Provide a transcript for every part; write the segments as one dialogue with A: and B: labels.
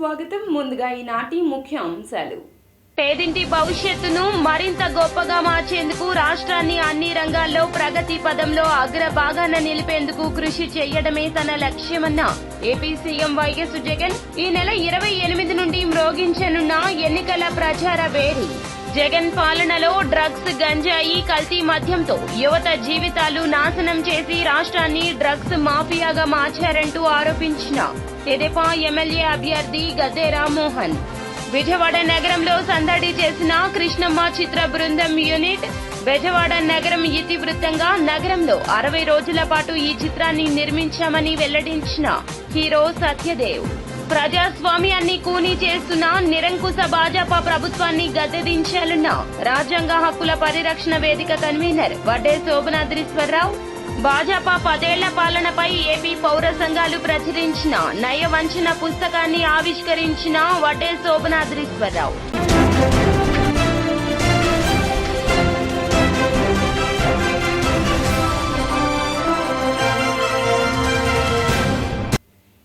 A: స్వాగతం. ముందుగా ఈనాటి ముఖ్య అంశాలు.
B: పేదింటి భవిష్యత్తును మరింత గొప్పగా మార్చేందుకు రాష్ట్రాన్ని అన్ని రంగాల్లో ప్రగతి పదంలో అగ్రభాగాన నిలిపేందుకు కృషి చేయడమే తన లక్ష్యమన్న ఏపీ సీఎం వైఎస్ జగన్ ఈ నెల 28 నుండి మ్రోగించనున్న ఎన్నికల ప్రచార వేడి. జగన్ పాలనలో డ్రగ్స్, గంజాయి, కల్తీ మద్యంతో యువత జీవితాలు నాశనం చేసి రాష్ట్రాన్ని డ్రగ్స్ మాఫియాగా మార్చారంటూ ఆరోపించిన తెదేపా ఎమ్మెల్యే అభ్యర్థి గద్దె రామ్మోహన్. బెజవాడ నగరంలో సందడి చేసిన కృష్ణమ్మ చిత్ర బృందం యూనిట్. బెజవాడ నగరం ఇతివృత్తంగా నగరంలో 60 రోజుల పాటు ఈ చిత్రాన్ని నిర్మించామని వెల్లడించిన హీరో సత్యదేవ్. ప్రజాస్వామ్యాన్ని కూనీ చేస్తున్న నిరంకుశ భాజపా ప్రభుత్వాన్ని గద్దెదించాలన్న రాజ్యాంగ హక్కుల పరిరక్షణ వేదిక కన్వీనర్ వడ్డే శోభనాద్రీశ్వరరావు. భాజపా 10 ఏళ్ల పాలనపై ఏపీ పౌర సంఘాలు ప్రచురించిన నయవంచన పుస్తకాన్ని ఆవిష్కరించిన వడ్డే శోభనాద్రీశ్వరరావు.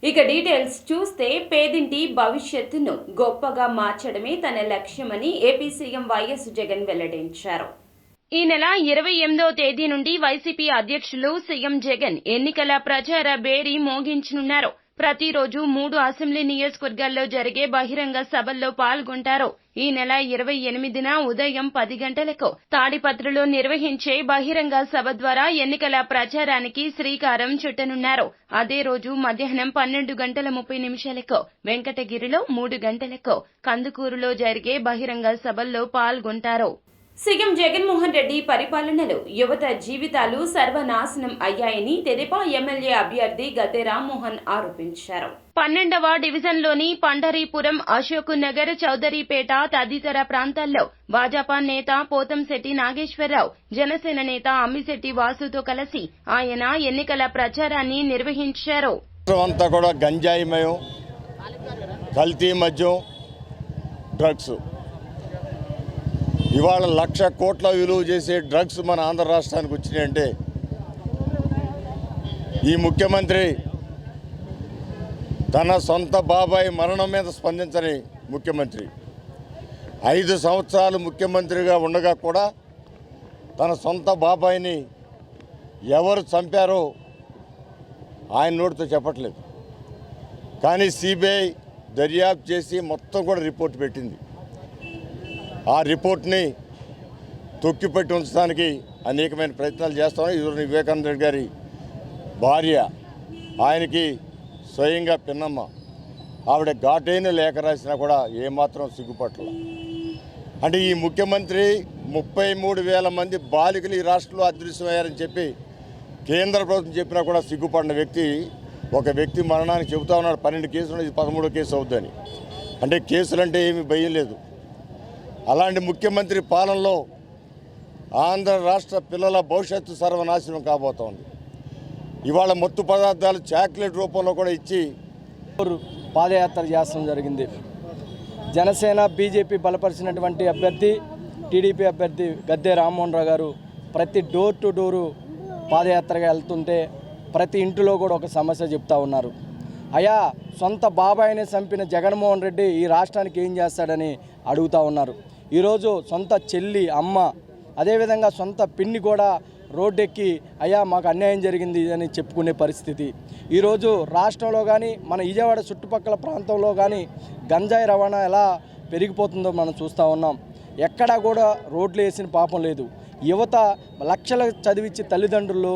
A: ఇక డీటెయిల్స్ చూస్తే, పేదింటి భవిష్యత్తును గొప్పగా మార్చడమే తన లక్ష్యమని ఏపీ సీఎం వైఎస్ జగన్ వెల్లడించారు.
B: ఈ నెల 28వ తేదీ నుండి వైసీపీ అధ్యక్షులు సీఎం జగన్ ఎన్నికల ప్రచార బేరీ మోగించనున్నారు. ప్రతిరోజు 3 అసెంబ్లీ నియోజకవర్గాల్లో జరిగే బహిరంగ సభల్లో పాల్గొంటారు. ఈ నెల 28న ఉదయం 10 గంటలకు తాడిపత్రిలో నిర్వహించే బహిరంగ సభ ద్వారా ఎన్నికల ప్రచారానికి శ్రీకారం చుట్టనున్నారు. అదే రోజు మధ్యాహ్నం 12:30 వెంకటగిరిలో, 3 గంటలకు కందుకూరులో జరిగే బహిరంగ సభల్లో పాల్గొంటారు.
A: సీఎం జగన్మోహన్ రెడ్డి పరిపాలనలో యువత జీవితాలు సర్వనాశనం అయ్యాయని తెదేపా ఎమ్మెల్యే అభ్యర్థి గద్దె రామ్మోహన్ ఆరోపించారు.
B: 12వ డివిజన్లోని పండరీపురం, అశోక్ నగర్, చౌదరిపేట తదితర ప్రాంతాల్లో భాజపా నేత పోతంశెట్టి నాగేశ్వరరావు, జనసేన నేత అమ్మిశెట్టి వాసుతో కలిసి ఆయన ఎన్నికల ప్రచారాన్ని నిర్వహించారు.
C: అంతా కూడా గంజాయిమయం, కల్తీ మద్యం, డ్రగ్స్. ఇవాళ 1,00,000 కోట్ల విలువ చేసే డ్రగ్స్ మన ఆంధ్ర రాష్ట్రానికి వచ్చినాయంటే ఈ ముఖ్యమంత్రి తన సొంత బాబాయ్ మరణం మీద స్పందించని ముఖ్యమంత్రి. 5 సంవత్సరాలు ముఖ్యమంత్రిగా ఉండగా కూడా తన సొంత బాబాయిని ఎవరు చంపారో ఆయన నోటితో చెప్పట్లేదు. కానీ సిబిఐ దర్యాప్తు చేసి మొత్తం కూడా రిపోర్ట్ పెట్టింది. ఆ రిపోర్ట్ని తొక్కిపెట్టి ఉంచడానికి అనేకమైన ప్రయత్నాలు చేస్తామని ఈరోజు వివేకానంద రెడ్డి గారి భార్య, ఆయనకి స్వయంగా పిన్నమ్మ, ఆవిడ ఘాటైన లేఖ రాసినా కూడా ఏమాత్రం సిగ్గుపట్ల. అంటే ఈ ముఖ్యమంత్రి 33,000 మంది బాలికలు ఈ రాష్ట్రంలో అదృశ్యమయ్యారని చెప్పి కేంద్ర ప్రభుత్వం చెప్పినా కూడా సిగ్గుపడిన వ్యక్తి, ఒక వ్యక్తి మరణానికి చెబుతా ఉన్నాడు 12 కేసులు, ఇది 13వ కేసు అవుద్దని. అంటే కేసులంటే ఏమీ భయం లేదు. అలాంటి ముఖ్యమంత్రి పాలనలో ఆంధ్ర రాష్ట్ర పిల్లల భవిష్యత్తు సర్వనాశనం కాబోతోంది. ఇవాళ మత్తు పదార్థాలు చాక్లెట్ రూపంలో కూడా ఇచ్చి
D: పాదయాత్ర చేస్తడం జరిగింది. జనసేన, బీజేపీ బలపరిచినటువంటి అభ్యర్థి, టీడీపీ అభ్యర్థి గద్దె రామ్మోహన్ రావు గారు ప్రతి డోర్ టు డోరు పాదయాత్రగా వెళ్తుంటే ప్రతి ఇంటిలో కూడా ఒక సమస్య చెప్తా ఉన్నారు. అయా, సొంత బాబాయిని చంపిన జగన్మోహన్ రెడ్డి ఈ రాష్ట్రానికి ఏం చేస్తాడని అడుగుతూ ఉన్నారు. ఈరోజు సొంత చెల్లి, అమ్మ, అదేవిధంగా సొంత పిన్ని కూడా రోడ్డెక్కి అయ్యా మాకు అన్యాయం జరిగింది అని చెప్పుకునే పరిస్థితి. ఈరోజు రాష్ట్రంలో కానీ మన విజయవాడ చుట్టుపక్కల ప్రాంతంలో కానీ గంజాయి రవాణా ఎలా పెరిగిపోతుందో మనం చూస్తూ ఉన్నాం. ఎక్కడా కూడా రోడ్లు వేసిన పాపం లేదు. యువత లక్షలు చదివించి తల్లిదండ్రులు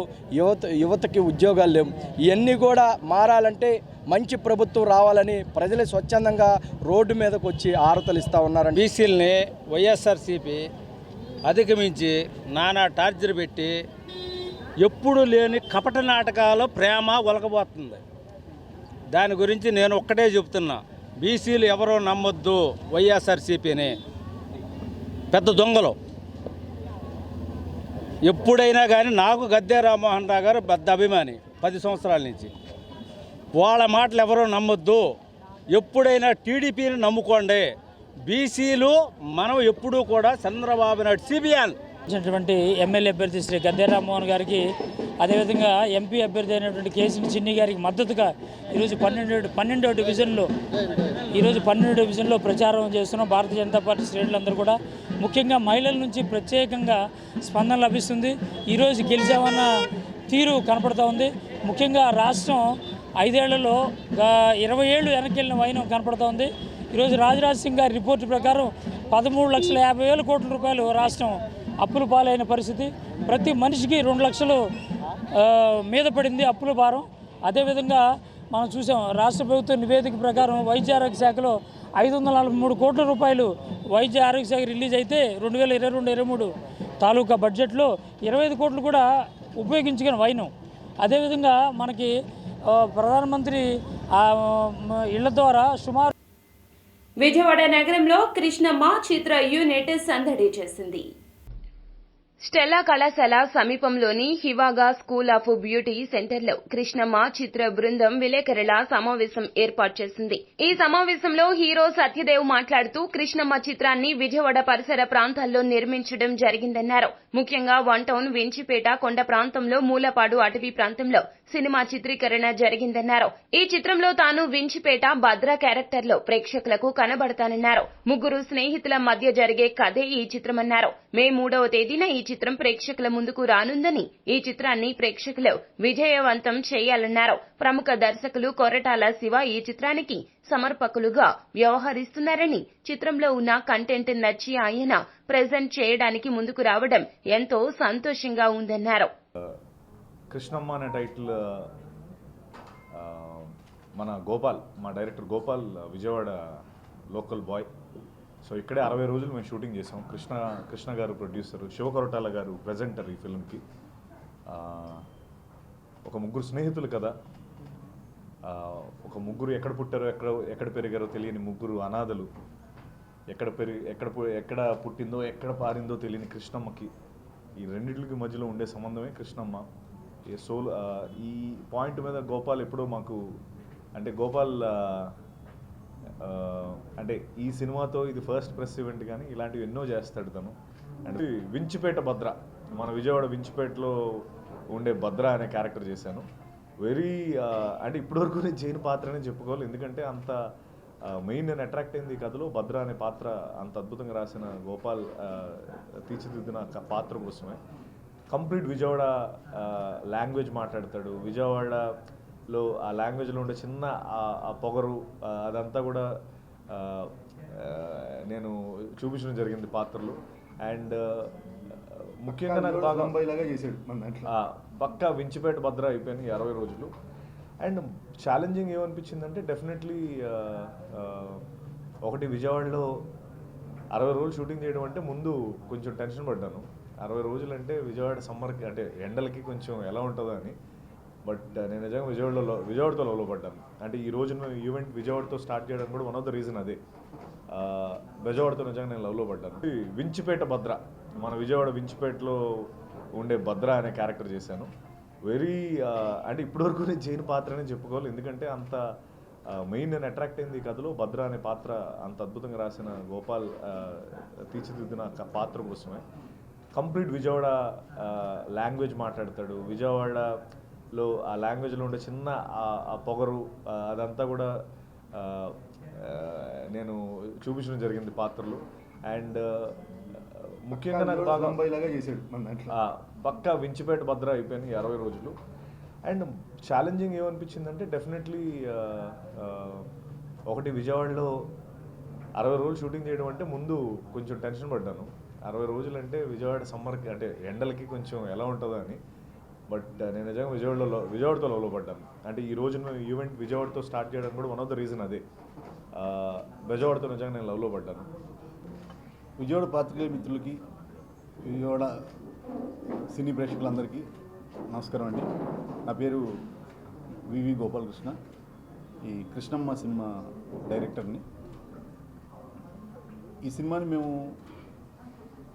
D: యువతకి ఉద్యోగాలు లేవు. ఇవన్నీ కూడా మారాలంటే మంచి ప్రభుత్వం రావాలని ప్రజలే స్వచ్ఛందంగా రోడ్డు మీదకి వచ్చి ఆరతలిస్తూ ఉన్నారండి.
E: బీసీలని వైఎస్ఆర్సీపీ అధిగమించి నానా టార్చర్ పెట్టి ఎప్పుడు లేని కపట నాటకాలు ప్రేమ ఒలకబోతుంది. దాని గురించి నేను ఒక్కటే చెప్తున్నా, బీసీలు ఎవరో నమ్మొద్దు వైఎస్ఆర్సీపీని, పెద్ద దొంగలు. ఎప్పుడైనా కానీ నాకు గద్దె రామ్మోహన్ రావు గారు పెద్ద అభిమాని 10 సంవత్సరాల నుంచి. వాళ్ళ మాటలు ఎవరో నమ్మొద్దు. ఎప్పుడైనా టీడీపీని నమ్ముకోండి. బీసీలు మనం ఎప్పుడూ కూడా చంద్రబాబు నాయుడు సిబిఎన్
F: వచ్చినటువంటి ఎమ్మెల్యే అభ్యర్థి శ్రీ గద్దె రామ్మోహన్ గారికి, అదేవిధంగా ఎంపీ అభ్యర్థి అయినటువంటి కేసీ చిన్ని గారికి మద్దతుగా ఈరోజు 12వ డివిజన్లో ప్రచారం చేస్తున్నాం. భారతీయ జనతా పార్టీ శ్రేణులందరూ కూడా, ముఖ్యంగా మహిళల నుంచి ప్రత్యేకంగా స్పందన లభిస్తుంది. ఈరోజు గెలిచామన్న తీరు కనపడుతూ ఉంది. ముఖ్యంగా రాష్ట్రం 5 ఏళ్లలో 20 ఏళ్ళు వెనక్కి వెళ్ళిన వైనం కనపడుతూ ఉంది. ఈరోజు రాజరాజ్ సింగ్ గారి రిపోర్టు ప్రకారం 13,50,000 కోట్ల రూపాయలు రాష్ట్రం అప్పుల పాలైన పరిస్థితి. ప్రతి మనిషికి 2 లక్షలు మీద పడింది అప్పుల భారం. అదేవిధంగా మనం చూసాం, రాష్ట్ర ప్రభుత్వ నివేదిక ప్రకారం వైద్య ఆరోగ్య శాఖలో 543 కోట్ల రూపాయలు వైద్య ఆరోగ్య శాఖ రిలీజ్ అయితే 2022-23 తాలూకా బడ్జెట్లో 25 కోట్లు కూడా ఉపయోగించుకుని వైనం. అదేవిధంగా మనకి ప్రధానమంత్రి ఇళ్ల ద్వారా సుమారు
A: విజయవాడ నగరంలో కృష్ణమ్మ చిత్ర యూనిట్ సందడి చేసింది.
B: స్టెల్లా కళాశాల సమీపంలోని హివాగా స్కూల్ ఆఫ్ బ్యూటీ సెంటర్లో కృష్ణమ్మ చిత్ర బృందం విలేకరుల సమావేశం ఏర్పాటు చేసింది. ఈ సమావేశంలో హీరో సత్యదేవ్ మాట్లాడుతూ కృష్ణమ్మ చిత్రాన్ని విజయవాడ పరిసర ప్రాంతాల్లో నిర్మించడం జరిగిందన్నారు. ముఖ్యంగా 1 టౌన్, వించిపేట, కొండ ప్రాంతంలో, మూలపాడు అటవీ ప్రాంతంలో సినిమా చిత్రీకరణ జరిగిందన్నారు. ఈ చిత్రంలో తాను వించిపేట భద్ర క్యారెక్టర్లో ప్రేక్షకులకు కనబడతానన్నారు. 3 స్నేహితుల మధ్య జరిగే కథే ఈ చిత్రమన్నారు. మే 3వ తేదీన ఈ చిత్రం ప్రేక్షకుల ముందుకు రానుందని, ఈ చిత్రాన్ని ప్రేక్షకులు విజయవంతం చేయాలన్నారు. ప్రముఖ దర్శకులు కొరటాల శివ ఈ చిత్రానికి సమర్పకులుగా వ్యవహరిస్తున్నారని, చిత్రంలో ఉన్న కంటెంట్ నచ్చి ఆయన ప్రెజెంట్ చేయడానికి ముందుకు రావడం ఎంతో సంతోషంగా ఉందన్నారు.
G: కృష్ణమ్మ అనే టైటిల్ మన గోపాల్, మా director Gopal Vijayawada local boy. So ఇక్కడే 60 రోజులు మేము షూటింగ్ చేసాం. కృష్ణ గారు ప్రొడ్యూసర్, శివ కొరటాల గారు ప్రెజెంటర్ ఈ ఫిల్మ్కి. ఒక 3 స్నేహితులు కదా, ఒక 3 ఎక్కడ పుట్టారో ఎక్కడ పెరిగారో తెలియని 3 అనాథలు, ఎక్కడ పుట్టిందో ఎక్కడ పారిందో తెలియని కృష్ణమ్మకి, ఈ రెండింటికి మధ్యలో ఉండే సంబంధమే కృష్ణమ్మ. ఈ పాయింట్ మీద గోపాల్ ఎప్పుడో మాకు, అంటే గోపాల్ అంటే ఈ సినిమాతో ఇది ఫస్ట్ ప్రెస్ ఈవెంట్, కానీ ఇలాంటివి ఎన్నో చేస్తాడు తను. అంటే వించిపేట భద్ర, మన విజయవాడ వించిపేటలో ఉండే భద్ర అనే క్యారెక్టర్ చేశాను. అంటే ఇప్పటివరకు నేను చేయని పాత్రనే చెప్పుకోవాలి, ఎందుకంటే అంత మెయిన్ నేను అట్రాక్ట్ అయింది ఈ కథలో భద్ర అనే పాత్ర. అంత అద్భుతంగా రాసిన గోపాల్ తీర్చిదిద్దిన పాత్ర కోసమే. కంప్లీట్ విజయవాడ లాంగ్వేజ్ మాట్లాడతాడు. విజయవాడలో ఆ లాంగ్వేజ్లో ఉండే చిన్న ఆ పొగరు అదంతా కూడా నేను చూపించడం జరిగింది పాత్రలు. అండ్ ముఖ్యంగా నాకు బాగా పక్కా వించిపేట భద్ర అయిపోయింది 60 రోజులు. అండ్ ఛాలెంజింగ్ ఏమనిపించిందంటే డెఫినెట్లీ ఒకటి, విజయవాడలో 60 రోజులు షూటింగ్ చేయడం అంటే ముందు కొంచెం టెన్షన్ పడ్డాను. 60 రోజులు అంటే విజయవాడ సమ్మర్కి, అంటే ఎండలకి కొంచెం ఎలా ఉంటుందో అని. బట్ నేను నిజంగా విజయవాడతో లవ్లో పడ్డాను. అంటే ఈ రోజున ఈవెంట్ విజయవాడతో స్టార్ట్ చేయడానికి కూడా వన్ ఆఫ్ ద రీజన్ అదే. విజయవాడతో నిజంగా నేను లవ్లో పడ్డాను. వించిపేట భద్ర, మన విజయవాడ వించిపేటలో ఉండే భద్ర అనే క్యారెక్టర్ చేశాను. అంటే ఇప్పటివరకు నేను చేయని పాత్రనే చెప్పుకోవాలి, ఎందుకంటే అంత మెయిన్ నేను అట్రాక్ట్ అయింది ఈ కథలో భద్ర అనే పాత్ర. అంత అద్భుతంగా రాసిన గోపాల్ తీర్చిదిద్దిన పాత్ర కోసమే. కంప్లీట్ విజయవాడ లాంగ్వేజ్ మాట్లాడతాడు. విజయవాడలో ఆ లాంగ్వేజ్లో ఉండే చిన్న ఆ పొగరు అదంతా కూడా నేను చూపించడం జరిగింది పాత్రలు. అండ్ ముఖ్యంగా నాకు బాగా పక్కా వించిపేట భద్ర అయిపోయింది 60 రోజులు. అండ్ ఛాలెంజింగ్ ఏమనిపించిందంటే డెఫినెట్లీ ఒకటి, విజయవాడలో 60 రోజులు షూటింగ్ చేయడం అంటే ముందు కొంచెం టెన్షన్ పడ్డాను. 60 రోజులు అంటే విజయవాడ సమ్మర్కి, అంటే ఎండలకి కొంచెం ఎలా ఉంటుందో అని. బట్ నేను నిజంగా విజయవాడతో లవ్లో పడ్డాను. అంటే ఈ రోజున ఈవెంట్ విజయవాడతో స్టార్ట్ చేయడానికి కూడా వన్ ఆఫ్ ద రీజన్ అదే. విజయవాడతో నిజంగా నేను లవ్లో పడ్డాను.
H: విజయవాడ పాత్రికేయ మిత్రులకి, విజయవాడ సినీ ప్రేక్షకులందరికీ నమస్కారం అండి. నా పేరు వివి గోపాలకృష్ణ. ఈ కృష్ణమ్మ సినిమా డైరెక్టర్ని. ఈ సినిమాని మేము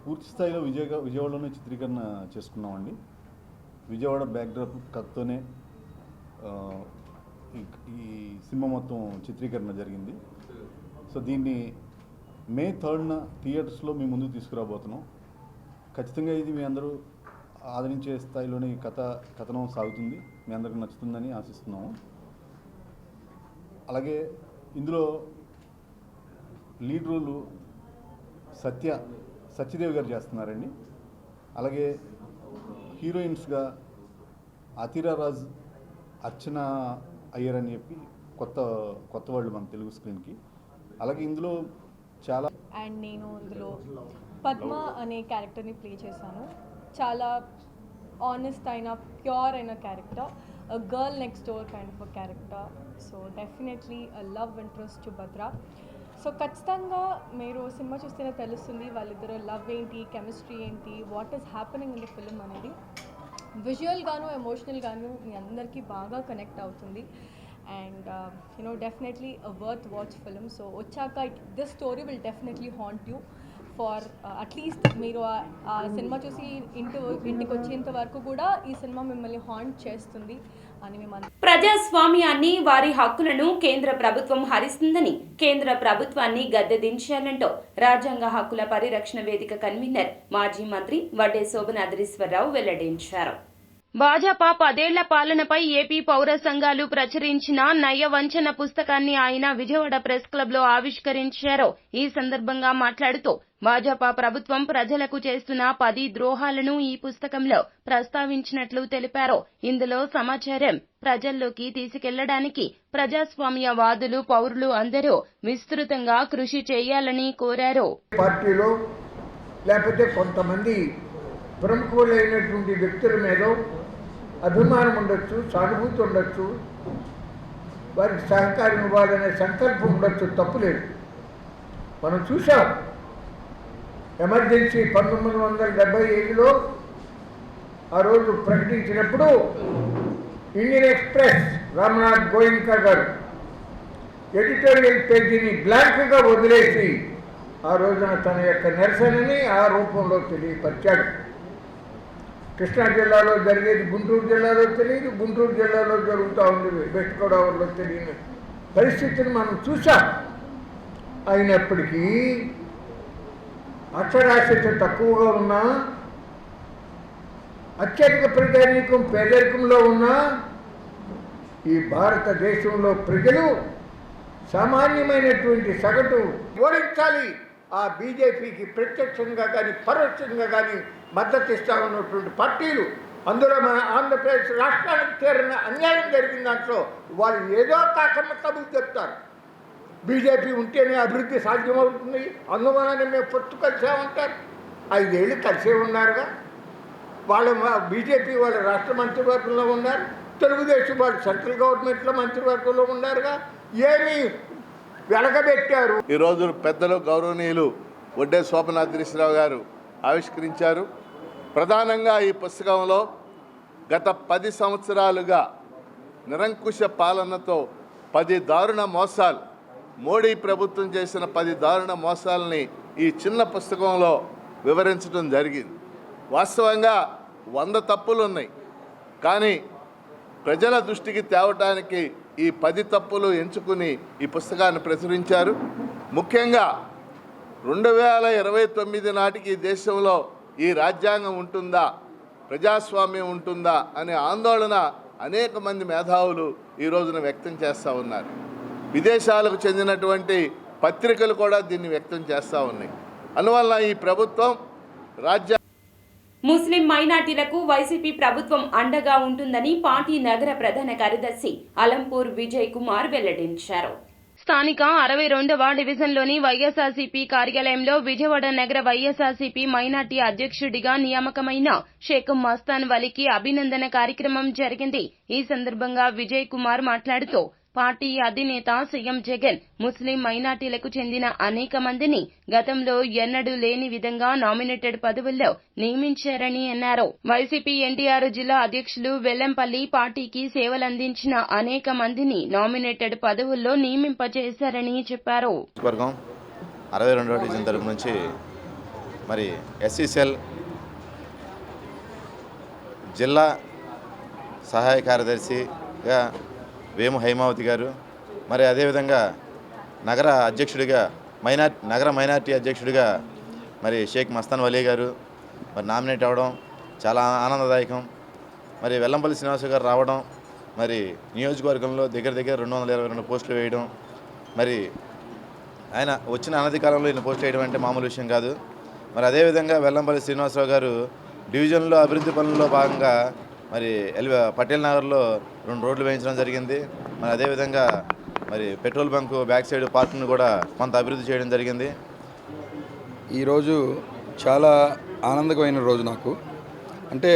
H: పూర్తి స్థాయిలో విజయవాడలోనే చిత్రీకరణ చేసుకున్నామండి. విజయవాడ బ్యాక్డ్రాప్ కథతోనే ఈ సినిమా మొత్తం చిత్రీకరణ జరిగింది. సో దీన్ని May 3న థియేటర్స్లో మేము ముందుకు తీసుకురాబోతున్నాం. ఖచ్చితంగా ఇది మీ అందరూ ఆదరించే స్థాయిలోనే ఈ కథనం సాగుతుంది. మీ అందరికి నచ్చుతుందని ఆశిస్తున్నాము. అలాగే ఇందులో లీడ్ రోలు సత్యదేవి గారు చేస్తున్నారండి. అలాగే హీరోయిన్స్గా అతిరా రాజ్, అర్చన అయ్యర్ అని చెప్పి కొత్త వాళ్ళు మన తెలుగు స్క్రీన్కి. అలాగే ఇందులో చాలా
I: అండ్ నేను ఇందులో పద్మ అనే క్యారెక్టర్ని ప్లే చేశాను. చాలా ఆనెస్ట్ అయిన ప్యూర్ అయిన character, a girl next door kind of a character. So definitely a love interest to Bhadra. So ఖచ్చితంగా మీరు సినిమా చూస్తేనే తెలుస్తుంది వాళ్ళిద్దరు లవ్ ఏంటి, కెమిస్ట్రీ ఏంటి, what is happening in the film అనేది. విజువల్గాను ఎమోషనల్గాను మీ అందరికీ బాగా కనెక్ట్ అవుతుంది. And definitely a worth watch film. So వచ్చాక this story will definitely haunt you for at least మీరు ఆ సినిమా చూసి ఇంటికి వచ్చేంత వరకు కూడా ఈ సినిమా మిమ్మల్ని హాంట్ చేస్తుంది అని మేము.
A: ప్రజాస్వామ్యాన్ని, వారి హక్కులను కేంద్ర ప్రభుత్వం హరిస్తుందని కేంద్ర ప్రభుత్వాన్ని గద్దెదించాలంటూ రాజ్యాంగ హక్కుల పరిరక్షణ వేదిక కన్వీనర్ మాజీ మంత్రి వడ్డే శోభనాద్రీశ్వరరావు వెల్లడించారు.
B: భాజపా 10 ఏళ్ల పాలనపై ఏపీ పౌర సంఘాలు ప్రచురించిన నయవంచన పుస్తకాన్ని ఆయన విజయవాడ ప్రెస్ క్లబ్ లో ఆవిష్కరించారు. ఈ సందర్భంగా మాట్లాడుతూ భాజపా ప్రభుత్వం ప్రజలకు చేస్తున్న 10 ద్రోహాలను ఈ పుస్తకంలో ప్రస్తావించినట్లు తెలిపారు. ఇందులో సమాచారం ప్రజల్లోకి తీసుకెళ్లడానికి ప్రజాస్వామ్యవాదులు, పౌరులు అందరూ విస్తృతంగా కృషి చేయాలని కోరారు.
J: పార్టీలో లేకపోతే కొంతమంది ప్రముఖులైనటువంటి వ్యక్తుల మీద అభిమానం ఉండొచ్చు, సానుభూతి ఉండొచ్చు, వారికి సహకారం ఇవ్వాలనే సంకల్పం ఉండొచ్చు, తప్పులేదు. మనం చూసాం ఎమర్జెన్సీ 1975లో ఆ రోజు ప్రకటించినప్పుడు ఇండియన్ ఎక్స్ప్రెస్ రామ్నాథ్ గోయింకా గారు ఎడిటోరియల్ పేజీని బ్లాంక్గా వదిలేసి ఆ రోజున తన యొక్క నిరసనని ఆ రూపంలో తెలియపరిచాడు. కృష్ణా జిల్లాలో జరిగేది గుంటూరు జిల్లాలో తెలియదు, గుంటూరు జిల్లాలో జరుగుతూ ఉండేది వెస్ట్ గోదావరిలో తెలియని పరిస్థితిని మనం చూసాం. అయినప్పటికీ అక్షరాస్యత తక్కువగా ఉన్నా, అత్యధిక ప్రజానీకం పేదరికంలో ఉన్న ఈ భారతదేశంలో ప్రజలు సామాన్యమైనటువంటి సగటు ఓడించాలి. ఆ బీజేపీకి ప్రత్యక్షంగా కానీ పరోక్షంగా కానీ మద్దతు ఇస్తా ఉన్నటువంటి పార్టీలు, అందులో మన ఆంధ్రప్రదేశ్ రాష్ట్రానికి తీరిన అన్యాయం జరిగిన దాంట్లో వాళ్ళు ఏదో కాకమ్మకబులు చెప్తారు. బీజేపీ ఉంటేనే అభివృద్ధి సాధ్యమవుతుంది, అందువలన మేము పొత్తు కలిసామంటారు. 5 ఏళ్ళు కలిసే ఉన్నారుగా. వాళ్ళ బీజేపీ వాళ్ళ రాష్ట్ర మంత్రివర్గంలో ఉన్నారు, తెలుగుదేశం వాళ్ళు సెంట్రల్ గవర్నమెంట్లో మంత్రివర్గంలో ఉన్నారుగా. ఏమి వెలగబెట్టారు?
K: ఈరోజు పెద్దలు గౌరవనీయులు వడ్డే శోభనాద్రీశ్వరరావు గారు ఆవిష్కరించారు. ప్రధానంగా ఈ పుస్తకంలో గత 10 సంవత్సరాలుగా నిరంకుశ పాలనతో 10 దారుణ మోసాలు, మోడీ ప్రభుత్వం చేసిన 10 దారుణ మోసాలని ఈ చిన్న పుస్తకంలో వివరించడం జరిగింది. వాస్తవంగా 100 తప్పులు ఉన్నాయి, కానీ ప్రజల దృష్టికి తేవటానికి ఈ 10 తప్పులు ఎంచుకుని ఈ పుస్తకాన్ని ప్రచురించారు. ముఖ్యంగా 2029 నాటికి ఈ దేశంలో ఈ రాజ్యాంగం ఉంటుందా, ప్రజాస్వామ్యం ఉంటుందా అనే ఆందోళన అనేక మంది మేధావులు ఈ రోజున వ్యక్తం చేస్తూ ఉన్నారు. విదేశాలకు చెందినటువంటి పత్రికలు కూడా దీన్ని వ్యక్తం చేస్తూ ఉన్నాయి. అందువల్ల ఈ ప్రభుత్వం
A: ముస్లిం మైనార్టీలకు వైసీపీ ప్రభుత్వం అండగా ఉంటుందని పార్టీ నగర ప్రధాన కార్యదర్శి అలంపూర్ విజయ్ కుమార్ వెల్లడించారు.
B: స్థానిక 62వ డివిజన్లోని వైఎస్ఆర్సీపీ కార్యాలయంలో విజయవాడ నగర వైఎస్ఆర్సీపీ మైనార్టీ అధ్యక్షుడిగా నియామకమైన షేక్ మస్తాన్ వలీకి అభినందన కార్యక్రమం జరిగింది. ఈ సందర్భంగా విజయ్ కుమార్ మాట్లాడుతూ పార్టీ అధినేత సీఎం జగన్ ముస్లిం మైనార్టీలకు చెందిన అనేక మందిని గతంలో ఎన్నడూ లేని విధంగా నామినేటెడ్ పదవుల్లో నియమించారని అన్నారు. వైసీపీ ఎన్టీఆర్ జిల్లా అధ్యక్షులు వెల్లంపల్లి పార్టీకి సేవలందించిన అనేక మందిని నామినేటెడ్ పదవుల్లో నియమింపజేశారని చెప్పారు.
L: 62వ డివిజన్ తరపు నుంచి మరి ఎస్సీసీఎల్ జిల్లా సహాయ కార్యదర్శిగా వేము హైమావతి గారు, మరి అదేవిధంగా నగర అధ్యక్షుడిగా నగర మైనార్టీ అధ్యక్షుడిగా మరి షేక్ మస్తాన్ వలీ గారు, మరి నామినేట్ అవ్వడం చాలా ఆనందదాయకం. మరి వెల్లంపల్లి శ్రీనివాసరావు గారు రావడం, మరి నియోజకవర్గంలో దగ్గర 222 పోస్టులు వేయడం, మరి ఆయన వచ్చిన అనతి కాలంలో ఇన్ని పోస్టులు వేయడం అంటే మామూలు విషయం కాదు. మరి అదేవిధంగా వెల్లంపల్లి శ్రీనివాసరావు గారు డివిజన్లో అభివృద్ధి పనుల్లో భాగంగా మరి పటేల్ నగర్లో 2 రోడ్లు వేయించడం జరిగింది. మరి అదేవిధంగా మరి పెట్రోల్ బంకు బ్యాక్ సైడ్ పార్క్ను కూడా కొంత అభివృద్ధి చేయడం జరిగింది.
M: ఈరోజు చాలా ఆనందకరమైన రోజు నాకు. అంటే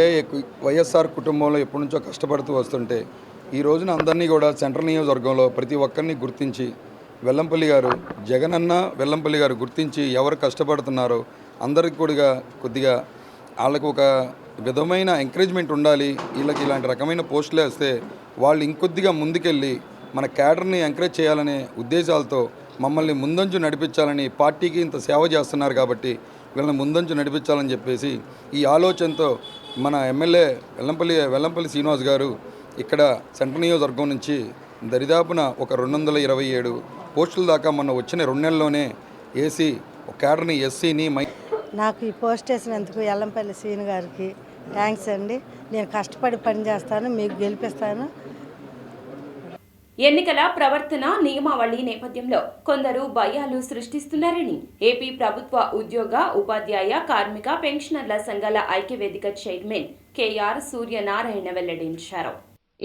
M: వైఎస్ఆర్ కుటుంబంలో ఎప్పటి నుంచో కష్టపడుతూ వస్తుంటే ఈ రోజున అందరినీ కూడా సెంట్రల్ నియోజకవర్గంలో ప్రతి ఒక్కరిని గుర్తించి వెల్లంపల్లి గారు, జగనన్న వెల్లంపల్లి గారు గుర్తించి ఎవరు కష్టపడుతున్నారో అందరికి కూడా కొద్దిగా వాళ్ళకు ఒక విధమైన ఎంకరేజ్మెంట్ ఉండాలి. వీళ్ళకి ఇలాంటి రకమైన పోస్టులు వేస్తే వాళ్ళు ఇంకొద్దిగా ముందుకెళ్ళి మన క్యాడర్ని ఎంకరేజ్ చేయాలనే ఉద్దేశాలతో మమ్మల్ని ముందంజు నడిపించాలని, పార్టీకి ఇంత సేవ చేస్తున్నారు కాబట్టి వీళ్ళని ముందంజు నడిపించాలని చెప్పేసి ఈ ఆలోచనతో మన ఎమ్మెల్యే వెల్లంపల్లి శ్రీనివాస్ గారు ఇక్కడ సెంట్రల్ నియోజకవర్గం నుంచి దరిదాపున ఒక 227 పోస్టుల దాకా మొన్న వచ్చిన 2 నెలల్లోనే ఏసీ ఒక క్యాడర్ని ఎస్సీని
N: నాకు ఈ పోస్ట్ వేసినందుకు వెల్లంపల్లి శ్రీను గారికి థ్యాంక్స్ అండి. నేను కష్టపడి పని చేస్తాను, మీకు గెలిపిస్తాను.
A: ఎన్నికల ప్రవర్తన నియమావళి నేపథ్యంలో కొందరు భయాలు సృష్టిస్తున్నారని ఏపీ ప్రభుత్వ ఉద్యోగ, ఉపాధ్యాయ, కార్మిక, పెన్షనర్ల సంఘాల ఐక్యవేదిక చైర్మన్ కేఆర్ సూర్యనారాయణ వెల్లడించారు.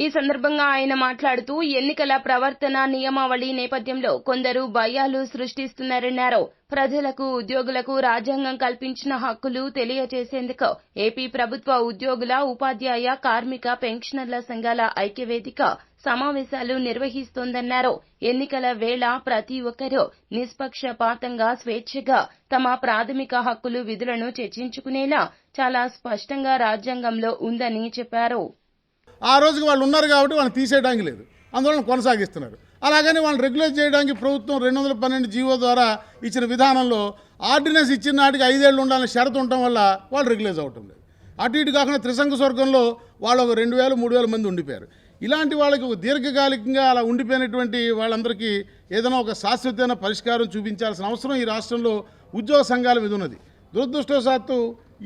B: ఈ సందర్భంగా ఆయన మాట్లాడుతూ ఎన్నికల ప్రవర్తన నియమావళి నేపథ్యంలో కొందరు భయాలు సృష్టిస్తున్నారన్నారు. ప్రజలకు, ఉద్యోగులకు రాజ్యాంగం కల్పించిన హక్కులు తెలియజేసేందుకు ఏపీ ప్రభుత్వ ఉద్యోగుల, ఉపాధ్యాయ, కార్మిక, పెన్షనర్ల సంఘాల ఐక్యవేదిక సమావేశాలు నిర్వహిస్తోందన్నారు. ఎన్నికల వేళ ప్రతి ఒక్కరూ నిష్పక్షపాతంగా, స్వేచ్ఛగా తమ ప్రాథమిక హక్కులు, విధులను చర్చించుకునేలా చాలా స్పష్టంగా రాజ్యాంగంలో ఉందని చెప్పారు.
O: ఆ రోజుకి వాళ్ళు ఉన్నారు కాబట్టి వాళ్ళని తీసేయడానికి లేదు, అందువలన కొనసాగిస్తున్నారు. అలాగని వాళ్ళని రెగ్యులేట్ చేయడానికి ప్రభుత్వం 212 జీవో ద్వారా ఇచ్చిన విధానంలో ఆర్డినెన్స్ ఇచ్చిన నాటికి 5 ఏళ్ళు ఉండాలని షరతు ఉండటం వల్ల వాళ్ళు రెగ్యులేజ్ అవటం లేదు. అటు ఇటు కాకుండా త్రిసంఘ స్వర్గంలో వాళ్ళు ఒక 2000-3000 మంది ఉండిపోయారు. ఇలాంటి వాళ్ళకి దీర్ఘకాలికంగా అలా ఉండిపోయినటువంటి వాళ్ళందరికీ ఏదైనా ఒక శాశ్వతమైన పరిష్కారం చూపించాల్సిన అవసరం ఈ రాష్ట్రంలో ఉద్యోగ సంఘాల మీద ఉన్నది. దురదృష్టవశాత్తు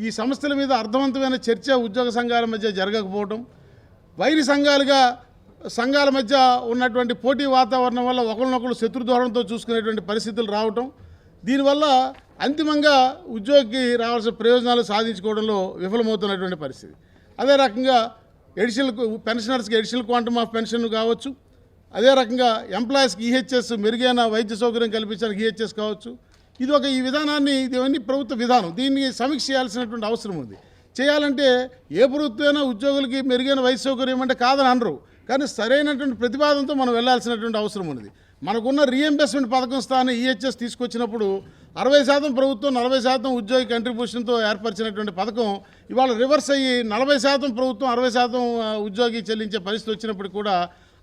O: ఈ సమస్యల మీద అర్థవంతమైన చర్చ ఉద్యోగ సంఘాల మధ్య జరగకపోవడం, వైరి సంఘాల మధ్య ఉన్నటువంటి పోటీ వాతావరణం వల్ల ఒకరినొకరు శత్రుధోరణంతో చూసుకునేటువంటి పరిస్థితులు రావటం, దీనివల్ల అంతిమంగా ఉద్యోగికి రావాల్సిన ప్రయోజనాలు సాధించుకోవడంలో విఫలమవుతున్నటువంటి పరిస్థితి. అదే రకంగా పెన్షనర్స్కి ఎడిషనల్ క్వాంటమ్ ఆఫ్ పెన్షన్ కావచ్చు, అదే రకంగా ఎంప్లాయీస్కి ఈహెచ్ఎస్ మెరుగైన వైద్య సౌకర్యం కల్పించడానికి ఈహెచ్ఎస్ కావచ్చు. ఈ విధానాన్ని ఇవన్నీ ప్రభుత్వ విధానం, దీన్ని సమీక్ష చేయాల్సినటువంటి అవసరం ఉంది. చేయాలంటే ఏ ప్రభుత్వమైనా ఉద్యోగులకి మెరుగైన వైద్య సౌకర్యం అంటే కాదని అనరు, కానీ సరైనటువంటి ప్రతిపాదనతో మనం వెళ్లాల్సినటువంటి అవసరం ఉంది. మనకున్న రీఎంబర్స్మెంట్ పథకం స్థానం ఈహెచ్ఎస్ తీసుకొచ్చినప్పుడు 60% ప్రభుత్వం, 40% ఉద్యోగి కంట్రిబ్యూషన్తో ఏర్పరిచినటువంటి పథకం ఇవాళ రివర్స్ అయ్యి 40% ప్రభుత్వం, 60% ఉద్యోగి చెల్లించే పరిస్థితి వచ్చినప్పుడు కూడా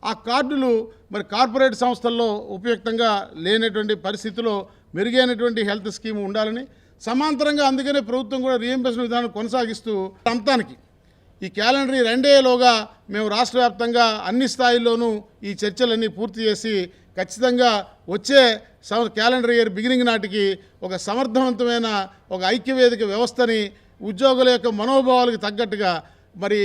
O: ఆ కార్డులు మరి కార్పొరేట్ సంస్థల్లో ఉపయుక్తంగా లేనటువంటి పరిస్థితిలో మెరుగైనటువంటి హెల్త్ స్కీమ్ ఉండాలని, సమాంతరంగా అందుకనే ప్రభుత్వం కూడా రీఎంబర్స్మెంట్ విధానం కొనసాగిస్తూ అంతానికి ఈ క్యాలెండర్ 2 ఏళ్లలోగా మేము రాష్ట్ర వ్యాప్తంగా అన్ని స్థాయిల్లోనూ ఈ చర్చలన్నీ పూర్తి చేసి ఖచ్చితంగా వచ్చే క్యాలెండర్ ఇయర్ బిగినింగ్ నాటికి ఒక సమర్థవంతమైన ఒక ఐక్యవేదిక వ్యవస్థని ఉద్యోగుల యొక్క మనోభావాలకు తగ్గట్టుగా మరి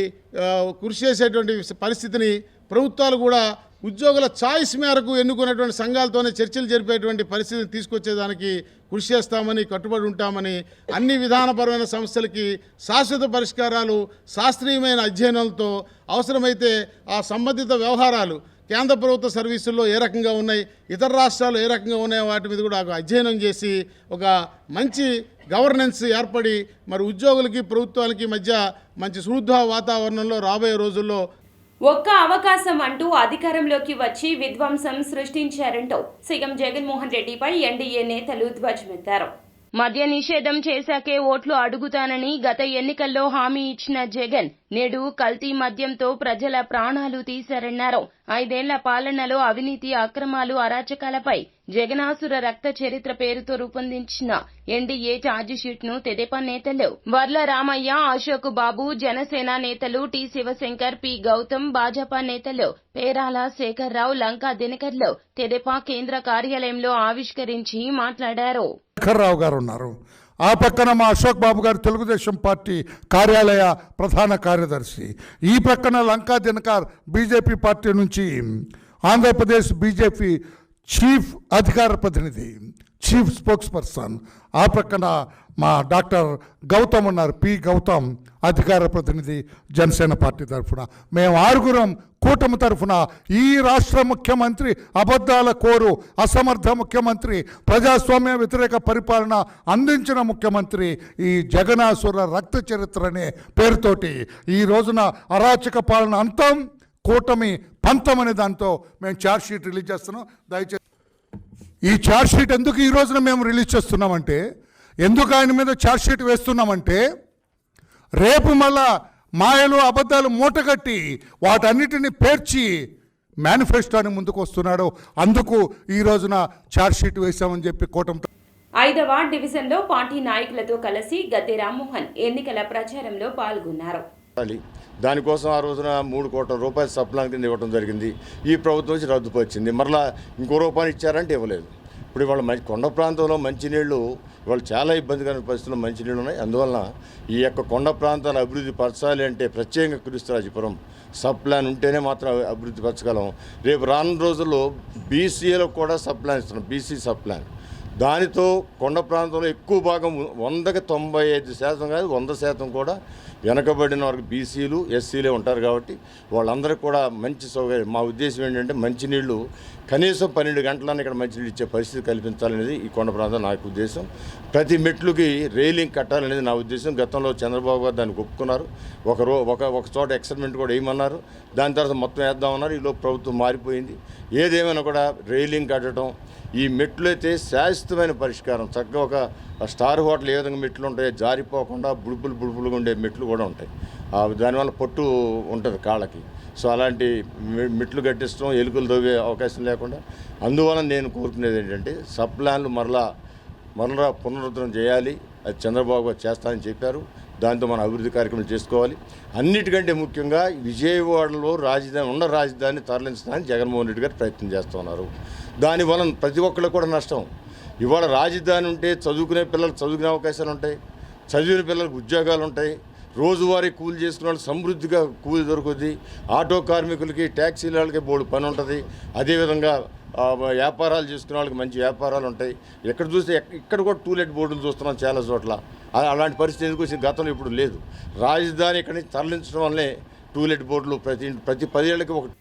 O: కృషి చేసేటువంటి పరిస్థితిని ప్రభుత్వాలు కూడా ఉద్యోగుల ఛాయిస్ మేరకు ఎన్నుకున్నటువంటి సంఘాలతోనే చర్చలు జరిపేటువంటి పరిస్థితిని తీసుకొచ్చేదానికి కృషి చేస్తామని, కట్టుబడి ఉంటామని, అన్ని విధానపరమైన సమస్యలకి శాశ్వత పరిష్కారాలు శాస్త్రీయమైన అధ్యయనాలతో అవసరమైతే ఆ సంబంధిత వ్యవహారాలు కేంద్ర ప్రభుత్వ సర్వీసుల్లో ఏ రకంగా ఉన్నాయి, ఇతర రాష్ట్రాలు ఏ రకంగా ఉన్నాయో వాటి మీద కూడా అధ్యయనం చేసి ఒక మంచి గవర్నెన్స్ ఏర్పడి మరి ఉద్యోగులకి ప్రభుత్వాలకి మధ్య మంచి సుహృద్భ వాతావరణంలో రాబోయే రోజుల్లో
A: ఒక్క అవకాశం అంటూ అధికారంలోకి వచ్చి విధ్వంసం సృష్టించారంటూ సీఎం జగన్మోహన్ రెడ్డిపై ఎన్డీఏ నేతలు ధ్వజమెత్తారు.
B: మద్య నిషేధం చేశాకే ఓట్లు అడుగుతానని గత ఎన్నికల్లో హామీ ఇచ్చిన జగన్ నేడు కల్తీ మద్యంతో ప్రజల ప్రాణాలు తీశారన్నారు. 5 ఏళ్ల పాలనలో అవినీతి, అక్రమాలు, అరాచకాలపై జగనాసుర రక్త చరిత్ర పేరుతో రూపొందించిన ఎన్డీఏ ఛార్జిషీట్ను తెదేపా నేతలు వర్ల రామయ్య, అశోక్ బాబు, జనసేన నేతలు టి శివశంకర్, పి గౌతమ్, భాజపా నేతలు పేరాల శేఖర్ రావు, లంకా దినకర్లు తెదేపా కేంద్ర కార్యాలయంలో ఆవిష్కరించి మాట్లాడారు.
P: శేఖర్ రావు గారు ఉన్నారు, ఆ పక్కన మా అశోక్ బాబు గారు తెలుగుదేశం పార్టీ కార్యాలయ ప్రధాన కార్యదర్శి, ఈ పక్కన లంకా దినకర్ బీజేపీ పార్టీ నుంచి ఆంధ్రప్రదేశ్ బీజేపీ చీఫ్ అధికార ప్రతినిధి, చీఫ్ స్పోక్స్ పర్సన్, ఆ ప్రక్కన మా డాక్టర్ గౌతమ్ ఉన్నారు, పి గౌతమ్ అధికార ప్రతినిధి జనసేన పార్టీ తరఫున. మేము 6 కూటమి తరఫున ఈ రాష్ట్ర ముఖ్యమంత్రి అబద్ధాల కోరు, అసమర్థ ముఖ్యమంత్రి, ప్రజాస్వామ్య వ్యతిరేక పరిపాలన అందించిన ముఖ్యమంత్రి, ఈ జగనాసుర రక్త చరిత్ర అనే పేరుతోటి ఈ రోజున అరాచక పాలన అంతం, కూటమి పంతం అనే దాంతో మేము ఛార్జ్షీట్ రిలీజ్ చేస్తున్నాం. దయచేసి ఈ ఛార్జ్షీట్ ఎందుకు ఈ రోజున మేము రిలీజ్ చేస్తున్నామంటే, ఎందుకు ఆయన మీద ఛార్జ్షీట్ వేస్తున్నామంటే, రేపు మళ్ళా మాయలు అబద్ధాలు మూటగట్టి వాటన్నిటిని పేర్చి మేనిఫెస్టోని ముందుకు వస్తున్నాడు. అందుకు ఈ రోజున ఛార్జ్షీట్ వేశామని చెప్పి కూటమి.
A: 5వ డివిజన్లో పార్టీ నాయకులతో కలిసి గద్దె రామ్మోహన్ ఎన్నికల ప్రచారంలో పాల్గొన్నారు.
C: దానికోసం ఆ రోజున 3 కోట్ల రూపాయలు సప్లాన్ కింద ఇవ్వడం జరిగింది. ఈ ప్రభుత్వం నుంచి రద్దుపరిచింది. మరలా ఇంకో రూపాయలు ఇచ్చారంటే ఇవ్వలేదు. ఇప్పుడు ఇవాళ కొండ ప్రాంతంలో మంచినీళ్ళు ఇవాళ చాలా ఇబ్బందికరమైన పరిస్థితుల్లో మంచినీళ్ళు ఉన్నాయి. అందువలన ఈ యొక్క కొండ ప్రాంతాలు అభివృద్ధి పరచాలి అంటే ప్రత్యేకంగా కృష్ణరాజపురం సప్లాన్ ఉంటేనే మాత్రం అభివృద్ధి పరచగలం. రేపు రానున్న రోజుల్లో బీసీఏలో కూడా సప్లాన్ ఇస్తున్నాం, బీసీ సప్లాన్. దానితో కొండ ప్రాంతంలో ఎక్కువ భాగం 100కి 95% కాదు 100% కూడా వెనకబడిన వారికి బీసీలు ఎస్సీలే ఉంటారు. కాబట్టి వాళ్ళందరికీ కూడా మంచి సౌకర్యం. మా ఉద్దేశం ఏంటంటే మంచినీళ్ళు కనీసం 12 గంటలన్నా ఇక్కడ మంచినీళ్ళు ఇచ్చే పరిస్థితి కల్పించాలనేది ఈ కొండ ప్రాంతం నాకు ఉద్దేశం. ప్రతి మెట్లుకి రైలింగ్ కట్టాలనేది నా ఉద్దేశం. గతంలో చంద్రబాబు గారు దానికి ఒప్పుకున్నారు. ఒక చోట ఎక్స్పెరిమెంట్ కూడా వేయమన్నారు. దాని తర్వాత మొత్తం వేద్దామన్నారు. ఈలో ప్రభుత్వం మారిపోయింది. ఏదేమైనా కూడా రైలింగ్ కట్టడం, ఈ మెట్లు అయితే శాశ్వతమైన పరిష్కారం. చక్కగా ఒక స్టార్ హోటల్ ఏ విధంగా మెట్లు ఉంటాయో జారిపోకుండా బుడుపులుగా ఉండే మెట్లు కూడా ఉంటాయి. దానివల్ల పట్టు ఉంటుంది కాళ్ళకి. సో అలాంటి మెట్లు కట్టించడం, ఎలుకలు దవ్వే అవకాశం లేకుండా. అందువల్ల నేను కోరుకునేది ఏంటంటే సప్లాన్లు మరలా పునరుద్ధరణ చేయాలి. అది చంద్రబాబు గారు చేస్తానని చెప్పారు. దాంతో మన అభివృద్ధి కార్యక్రమాలు చేసుకోవాలి. అన్నిటికంటే ముఖ్యంగా విజయవాడలో రాజధాని తరలించడానికి జగన్మోహన్ రెడ్డి గారు ప్రయత్నం చేస్తున్నారు. దానివల్ల ప్రతి ఒక్కరికి కూడా నష్టం. ఇవాళ రాజధాని ఉంటే చదువుకునే పిల్లలకు చదువుకునే అవకాశాలు ఉంటాయి, చదివిన పిల్లలకు ఉద్యోగాలు ఉంటాయి, రోజువారీ కూలి చేసుకునే వాళ్ళు సమృద్ధిగా కూలి దొరుకుతుంది, ఆటో కార్మికులకి ట్యాక్సీల వాళ్ళకి బోర్డు పని ఉంటుంది, అదేవిధంగా వ్యాపారాలు చేసుకునే వాళ్ళకి మంచి వ్యాపారాలు ఉంటాయి. ఎక్కడ చూస్తే ఇక్కడ కూడా టూలెట్ బోర్డులు చూస్తున్నాం చాలా చోట్ల. అలాంటి పరిస్థితి ఎందుకు వచ్చింది? గతంలో ఇప్పుడు లేదు. రాజధాని ఇక్కడి నుంచి తరలించడం వల్లే టూలెట్ బోర్డులు ప్రతి 10 ఏళ్ళకి ఒకటి.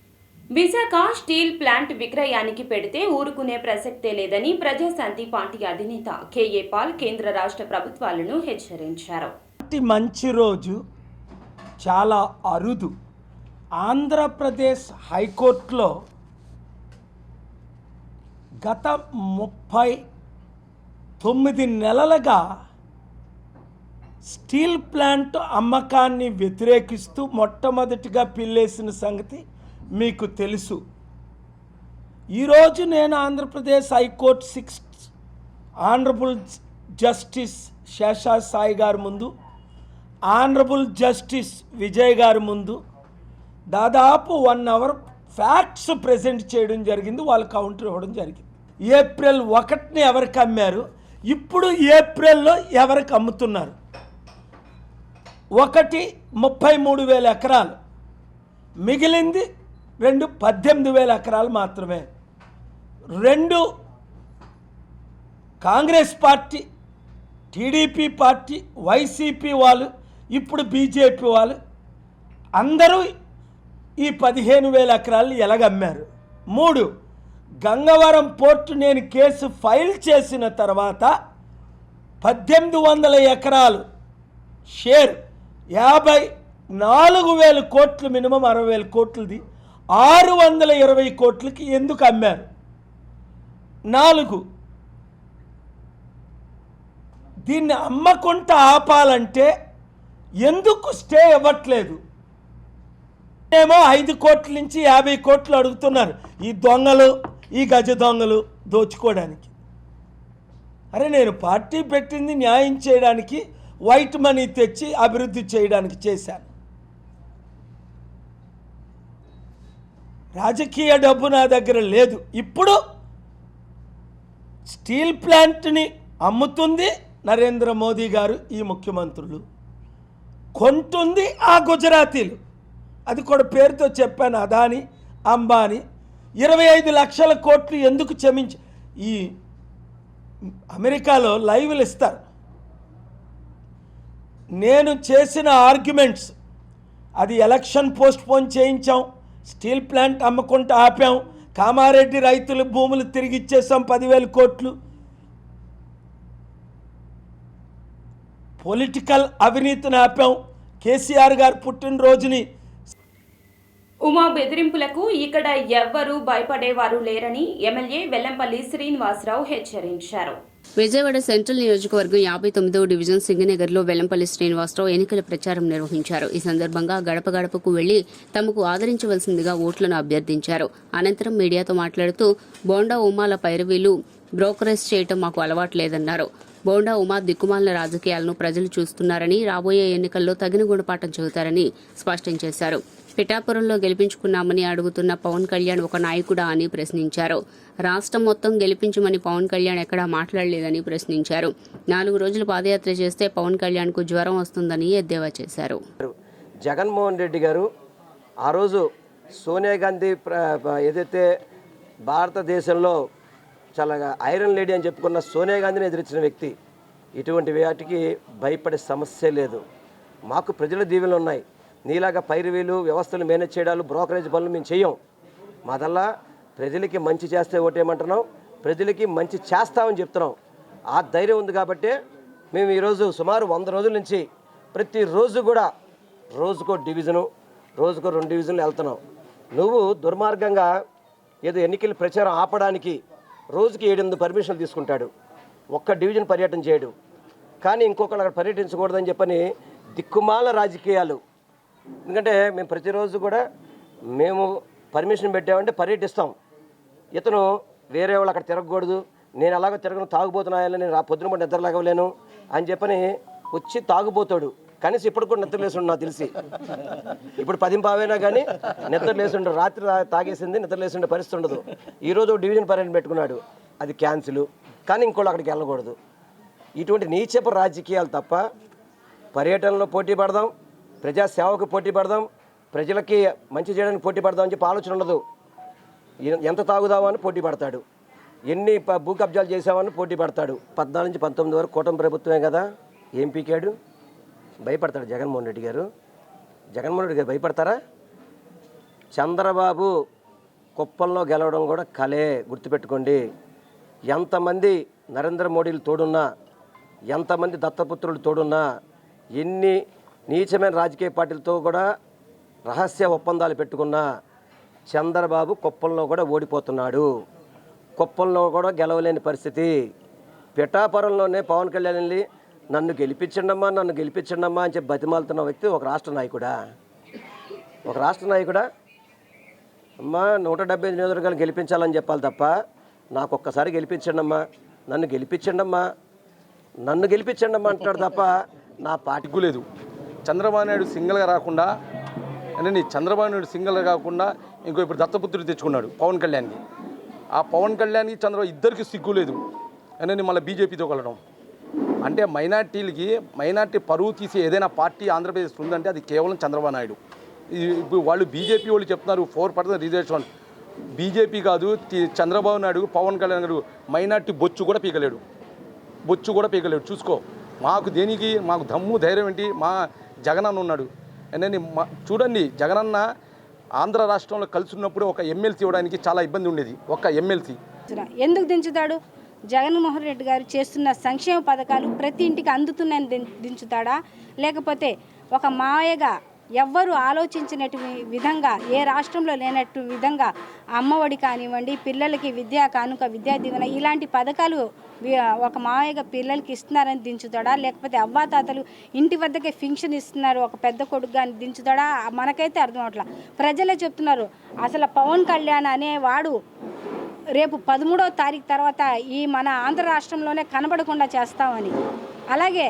A: విశాఖ స్టీల్ ప్లాంట్ విక్రయానికి పెడితే ఊరుకునే ప్రసక్తే లేదని ప్రజాశాంతి పార్టీ అధినేత కేఏ పాల్ కేంద్ర రాష్ట్ర ప్రభుత్వాలను హెచ్చరించారు.
Q: మంచి రోజు చాలా అరుదు. ఆంధ్రప్రదేశ్ హైకోర్టులో గత 39 నెలలుగా స్టీల్ ప్లాంట్ అమ్మకాన్ని వ్యతిరేకిస్తూ మొట్టమొదటిగా పిల్లేసిన సంగతి మీకు తెలుసు. ఈరోజు నేను Andhra Pradesh high court 6th honourable justice శేషాసాయి గారి ముందు, ఆనరబుల్ జస్టిస్ విజయ్ గారి ముందు దాదాపు 1 అవర్ ఫ్యాక్ట్స్ ప్రజెంట్ చేయడం జరిగింది. వాళ్ళు కౌంటర్ ఇవ్వడం జరిగింది. ఏప్రిల్ 1ని ఎవరికి అమ్మారు, ఇప్పుడు ఏప్రిల్లో ఎవరికి అమ్ముతున్నారు. ఒకటి 33,000 ఎకరాలు, మిగిలింది 18,000 ఎకరాలు మాత్రమే. 2 Congress party, TDP party, YCP వాళ్ళు, ఇప్పుడు బీజేపీ వాళ్ళు అందరూ ఈ 15,000 ఎకరాలు ఎలాగమ్మారు. 3 గంగవరం పోర్టు నేను కేసు ఫైల్ చేసిన తర్వాత 1800 ఎకరాలు షేర్ 54,000 కోట్లు, మినిమం 60,000 కోట్లది 620 కోట్లకి ఎందుకు అమ్మారు. 4 దీన్ని అమ్మకుండా ఆపాలంటే ఎందుకు స్టే ఇవ్వట్లేదు. ఏమో 5 కోట్ల నుంచి 50 కోట్లు అడుగుతున్నారు ఈ దొంగలు, ఈ గజ దొంగలు దోచుకోవడానికి. అరే నేను పార్టీ పెట్టింది న్యాయం చేయడానికి, వైట్ మనీ తెచ్చి అభివృద్ధి చేయడానికి చేశాను. రాజకీయ డబ్బు నా దగ్గర లేదు. ఇప్పుడు స్టీల్ ప్లాంట్ని అమ్ముతుంది, నరేంద్ర మోదీ గారు, ఈ ముఖ్యమంత్రులు. కొంటుంది ఆ గుజరాతీలు. అది కూడా పేరుతో చెప్పాను, అదాని, అంబానీ. 25 లక్షల కోట్లు ఎందుకు ఈ అమెరికాలో లైవ్లు ఇస్తారు. నేను చేసిన ఆర్గ్యుమెంట్స్, అది ఎలక్షన్ పోస్ట్పోన్ చేయించాం, స్టీల్ ప్లాంట్ అమ్మకుంటూ ఆపాం, కామారెడ్డి రైతుల భూములు తిరిగి ఇచ్చేసాం 10,000 కోట్లు. పొలిటికల్ అవినీతిని ఆపాం. కేసీఆర్ గారు పుట్టినరోజుని
A: ఉమా బెదిరింపులకు ఇక్కడ ఎవ్వరూ భయపడేవారు లేరని ఎమ్మెల్యే వెల్లంపల్లి శ్రీనివాసరావు హెచ్చరించారు.
R: విజయవాడ సెంట్రల్ నియోజకవర్గం 59వ డివిజన్ సింగనగర్లో వెల్లంపల్లి శ్రీనివాసరావు ఎన్నికల ప్రచారం నిర్వహించారు. ఈ సందర్భంగా గడప గడపకు వెళ్లి తమకు ఆదరించవలసిందిగా ఓట్లను అభ్యర్థించారు. అనంతరం మీడియాతో మాట్లాడుతూ బోండా ఉమాల పైరవీలు బ్రోకరేజ్ చేయటం మాకు అలవాట్లేదన్నారు. బోండా ఉమా దిక్కుమాలిన రాజకీయాలను ప్రజలు చూస్తున్నారని, రాబోయే ఎన్నికల్లో తగిన గుణపాఠం చెబుతారని స్పష్టం చేశారు. పిఠాపురంలో గెలిపించుకున్నామని అడుగుతున్న పవన్ కళ్యాణ్ ఒక నాయకుడా అని ప్రశ్నించారు. రాష్ట్రం మొత్తం గెలిపించమని పవన్ కళ్యాణ్ ఎక్కడా మాట్లాడలేదని ప్రశ్నించారు. 4 రోజులు పాదయాత్ర చేస్తే పవన్ కళ్యాణ్ కు జ్వరం వస్తుందని ఎద్దేవా చేశారు.
S: జగన్మోహన్ రెడ్డి గారు ఆ రోజు సోనియా గాంధీ ఏదైతే భారతదేశంలో చాలా ఐరన్ లేడీ అని చెప్పుకున్న సోనియా గాంధీని ఎదిరించిన వ్యక్తి. ఇటువంటి వాటికి భయపడే సమస్య లేదు. మాకు ప్రజల దీవెనలు ఉన్నాయి. నీలాగా పైరువీలు వ్యవస్థలు మేనేజ్ చేయడాలు, బ్రోకరేజ్ పనులు మేము చెయ్యం. మాదల్లా ప్రజలకి మంచి చేస్తే ఓటేయమంటున్నాం, ప్రజలకి మంచి చేస్తామని చెప్తున్నాం. ఆ ధైర్యం ఉంది కాబట్టే మేము ఈరోజు సుమారు 100 రోజుల నుంచి ప్రతిరోజు కూడా రోజుకో డివిజను, రోజుకో 2 డివిజన్లు వెళ్తున్నాం. నువ్వు దుర్మార్గంగా ఏదో ఎన్నికల ప్రచారం ఆపడానికి రోజుకి 7-8 పర్మిషన్లు తీసుకుంటాడు, ఒక్క డివిజన్ పర్యటన చేయడు. కానీ ఇంకొకళ్ళు అక్కడ పర్యటించకూడదని చెప్పని దిక్కుమాల రాజకీయాలు. ఎందుకంటే మేము ప్రతిరోజు కూడా మేము పర్మిషన్ పెట్టామంటే పర్యటిస్తాం. ఇతను వేరే వాళ్ళు అక్కడ తిరగకూడదు, నేను అలాగో తిరగను, తాగుపోతున్నాయని నేను పొద్దున కూడా నిద్రలేగలేను అని చెప్పని వచ్చి తాగుపోతాడు. కనీసం ఇప్పుడు కూడా నిద్ర లేసుండు నాకు తెలిసి. ఇప్పుడు 10 కానీ నిద్ర లేసుండు. రాత్రి తాగేసింది నిద్ర లేసుండే పరిస్థితి ఉండదు. ఈరోజు డివిజన్ పర్యటన పెట్టుకున్నాడు, అది క్యాన్సిల్. కానీ ఇంకోళ్ళు అక్కడికి వెళ్ళకూడదు. ఇటువంటి నీచపు రాజకీయాలు తప్ప పర్యటనలో పోటీ పడదాం, ప్రజాసేవకు పోటీ పడదాం, ప్రజలకి మంచి చేయడానికి పోటీ పడదాం అని చెప్పి ఆలోచన ఉండదు. ఎంత తాగుదామని పోటీ పడతాడు, ఎన్ని భూ కబ్జాలు చేసామని పోటీ పడతాడు. 14 నుంచి 19 వరకు కూటమి ప్రభుత్వమే కదా, ఏం పీకాడు? భయపడతాడు జగన్మోహన్ రెడ్డి గారు. జగన్మోహన్ రెడ్డి గారు భయపడతారా? చంద్రబాబు కుప్పంలో గెలవడం కూడా కలే, గుర్తుపెట్టుకోండి. ఎంతమంది నరేంద్ర మోడీలు తోడున్నా, ఎంతమంది దత్తపుత్రులు తోడున్నా, ఎన్ని నీచమైన రాజకీయ పార్టీలతో కూడా రహస్య ఒప్పందాలు పెట్టుకున్నా చంద్రబాబు కుప్పంలో కూడా ఓడిపోతున్నాడు. కుప్పంలో కూడా గెలవలేని పరిస్థితి. పిఠాపురంలోనే పవన్ కళ్యాణ్ వెళ్ళి నన్ను గెలిపించండమ్మా, నన్ను గెలిపించండమ్మా అని చెప్పి బతిమాలుతున్న వ్యక్తి ఒక రాష్ట్ర నాయకుడా? ఒక రాష్ట్ర నాయకుడా? అమ్మా 175 నియోజకవర్గాలు గెలిపించాలని చెప్పాలి తప్ప నాకు ఒక్కసారి గెలిపించండమ్మా, నన్ను గెలిపించండమ్మా, నన్ను గెలిపించండమ్మా అంటాడు తప్ప నా పార్టీకు లేదు.
E: చంద్రబాబు నాయుడు సింగిల్గా రాకుండా అంటే చంద్రబాబు నాయుడు సింగిల్గా కాకుండా ఇంకో ఇప్పుడు దత్తపుత్రుడు తెచ్చుకున్నాడు పవన్ కళ్యాణ్కి. ఆ పవన్ కళ్యాణ్కి చంద్రబాబు ఇద్దరికి సిగ్గు లేదు అని మళ్ళీ బీజేపీతో కలడం అంటే మైనార్టీ పరువు తీసి ఏదైనా పార్టీ ఆంధ్రప్రదేశ్ ఉందంటే అది కేవలం చంద్రబాబు నాయుడు. ఇప్పుడు వాళ్ళు బీజేపీ వాళ్ళు చెప్తున్నారు 4% రిజర్వేషన్. బీజేపీ కాదు, చంద్రబాబు నాయుడు పవన్ కళ్యాణ్ గారు మైనార్టీ బొచ్చు కూడా పీకలేడు. చూసుకో, మాకు దేనికి, మాకు దమ్ము ధైర్యం ఏంటి? మా జగనన్న ఉన్నాడు. చూడండి, జగనన్న ఆంధ్ర రాష్ట్రంలో కలిసి ఉన్నప్పుడు ఒక ఎమ్మెల్సీ ఇవ్వడానికి చాలా ఇబ్బంది ఉండేది. ఒక ఎమ్మెల్సీ
T: ఎందుకు దించుతాడు? జగన్మోహన్ రెడ్డి గారు చేస్తున్న సంక్షేమ పథకాలు ప్రతి ఇంటికి అందుతున్నాయని దించుతాడా? లేకపోతే ఒక మాయగా ఎవ్వరూ ఆలోచించినట్టు విధంగా, ఏ రాష్ట్రంలో లేనట్టు విధంగా అమ్మఒడి కానివ్వండి, పిల్లలకి విద్యా కానుక, విద్యా దీవెన ఇలాంటి పథకాలు ఒక మామయ్యగా పిల్లలకి ఇస్తున్నారని దించుతాడా? లేకపోతే అవ్వాతాతలు ఇంటి వద్దకే ఫింక్షన్ ఇస్తున్నారు ఒక పెద్ద కొడుకుగా అని దించుతాడా? మనకైతే అర్థం అవట్లా. ప్రజలే చెప్తున్నారు అసలు పవన్ కళ్యాణ్ అనేవాడు రేపు 13వ తారీఖు తర్వాత ఈ మన ఆంధ్ర రాష్ట్రంలోనే కనబడకుండా చేస్తామని. అలాగే